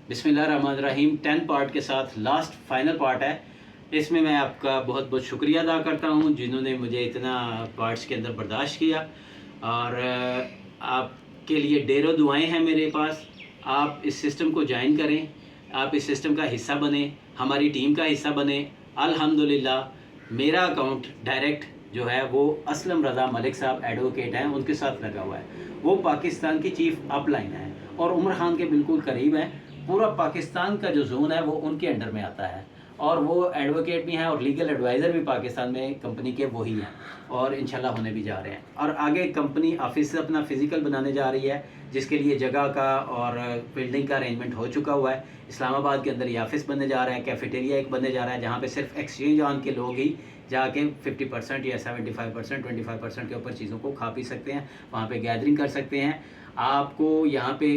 बिस्मिल्लाहिर्रहमानिर्रहीम 10 पार्ट के साथ लास्ट फाइनल पार्ट है। इसमें मैं आपका बहुत बहुत शुक्रिया अदा करता हूँ जिन्होंने मुझे इतना पार्ट्स के अंदर बर्दाश्त किया, और आपके लिए ढेरों दुआएं हैं मेरे पास। आप इस सिस्टम को ज्वाइन करें, आप इस सिस्टम का हिस्सा बने, हमारी टीम का हिस्सा बने। अल्हम्दुलिल्लाह मेरा अकाउंट डायरेक्ट जो है वो असलम रज़ा मलिक साहब एडवोकेट हैं, उनके साथ लगा हुआ है। वो पाकिस्तान की चीफ अपलाइन है और उमर खान के बिल्कुल करीब है। पूरा पाकिस्तान का जो जोन है वो उनके अंडर में आता है, और वो एडवोकेट भी हैं और लीगल एडवाइज़र भी पाकिस्तान में कंपनी के वही हैं, और इंशाल्लाह होने भी जा रहे हैं। और आगे कंपनी ऑफिस अपना फिज़िकल बनाने जा रही है, जिसके लिए जगह का और बिल्डिंग का अरेंजमेंट हो चुका हुआ है। इस्लामाबाद के अंदर ये ऑफिस बनने जा रहा है, कैफेटेरिया एक बनने जा रहा है, जहाँ पे सिर्फ एक्सचेंज ऑन के लोग ही जाके 50% या 75% 25% के ऊपर चीज़ों को खा पी सकते हैं, वहाँ पे गैदरिंग कर सकते हैं। आपको यहाँ पे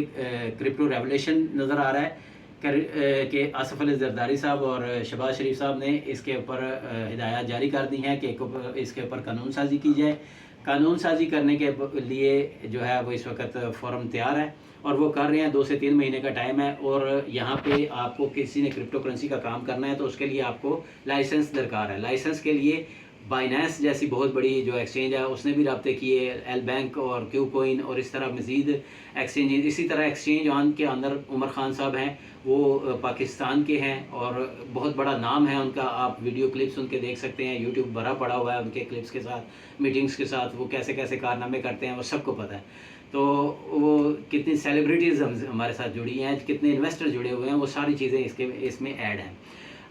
क्रिप्टो रेवोल्यूशन नज़र आ रहा है कि आसिफ अली जरदारी साहब और शहबाज शरीफ साहब ने इसके ऊपर हिदायत जारी कर दी हैं कि इसके ऊपर कानून साजी की जाए। कानून साजी करने के लिए जो है वो इस वक्त फॉर्म तैयार है और वो कर रहे हैं। 2 से 3 महीने का टाइम है, और यहाँ पे आपको किसी ने क्रिप्टो करेंसी का काम करना है तो उसके लिए आपको लाइसेंस दरकार है। लाइसेंस के लिए बाइनेंस जैसी बहुत बड़ी जो एक्सचेंज है उसने भी रब्ते किए, एल बैंक और क्यू कोइन और इस तरह मज़ीद एक्सचेंज। इसी तरह एक्सचेंज ऑन के अंदर उमर खान साहब हैं, वो पाकिस्तान के हैं और बहुत बड़ा नाम है उनका। आप वीडियो क्लिप्स उनके देख सकते हैं, यूट्यूब भरा पड़ा हुआ है उनके क्लिप्स के साथ, मीटिंग्स के साथ, वो कैसे कैसे कारनामे करते हैं वो सबको पता है। तो वो कितनी सेलिब्रिटीज़ हमारे साथ जुड़ी हैं, कितने इन्वेस्टर जुड़े हुए हैं, वो सारी चीज़ें इसमें ऐड हैं।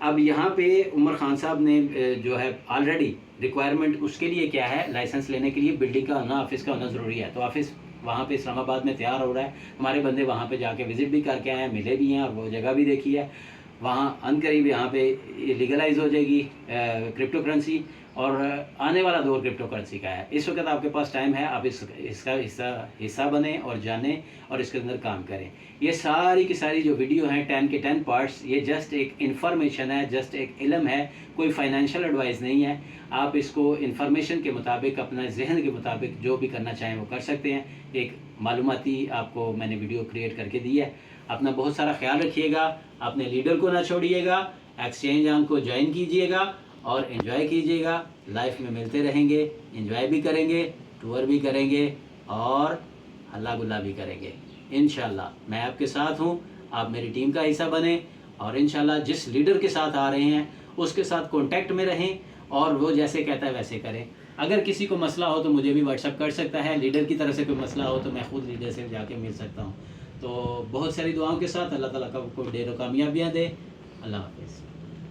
अब यहाँ पे उमर खान साहब ने जो है ऑलरेडी रिक्वायरमेंट उसके लिए क्या है, लाइसेंस लेने के लिए बिल्डिंग का होना, ऑफिस का होना ज़रूरी है। तो ऑफिस वहाँ पे इस्लामाबाद में तैयार हो रहा है। हमारे बंदे वहाँ पे जाके विज़िट भी करके आए हैं, मिले भी हैं और वो जगह भी देखी है। वहाँ अनकरीब यहाँ पे लीगलाइज हो जाएगी क्रिप्टो करेंसी, और आने वाला दौर क्रिप्टो करेंसी का है। इस वक्त आपके पास टाइम है, आप इसका हिस्सा बने और जाने और इसके अंदर काम करें। ये सारी की सारी जो वीडियो हैं 10 के 10 पार्ट्स, ये जस्ट एक इन्फॉर्मेशन है, जस्ट एक इल्म है, कोई फाइनेंशियल एडवाइस नहीं है। आप इसको इन्फॉर्मेशन के मुताबिक, अपना जहन के मुताबिक जो भी करना चाहें वो कर सकते हैं। एक मालूमाती आपको मैंने वीडियो क्रिएट करके दी है। अपना बहुत सारा ख्याल रखिएगा, अपने लीडर को ना छोड़िएगा, एक्सचेंज ऑन को ज्वाइन कीजिएगा और एंजॉय कीजिएगा। लाइफ में मिलते रहेंगे, एंजॉय भी करेंगे, टूर भी करेंगे और हल्ला गुल्ला भी करेंगे इंशाल्लाह। मैं आपके साथ हूँ, आप मेरी टीम का हिस्सा बने, और इंशाल्लाह जिस लीडर के साथ आ रहे हैं उसके साथ कांटेक्ट में रहें और वो जैसे कहता है वैसे करें। अगर किसी को मसला हो तो मुझे भी व्हाट्सअप कर सकता है, लीडर की तरफ से कोई मसला हो तो मैं खुद लीडर से जाके मिल सकता हूँ। तो बहुत सारी दुआओं के साथ अल्लाह ताला को ढेरों कामयाबियाँ दे। अल्लाह हाफ़िज़।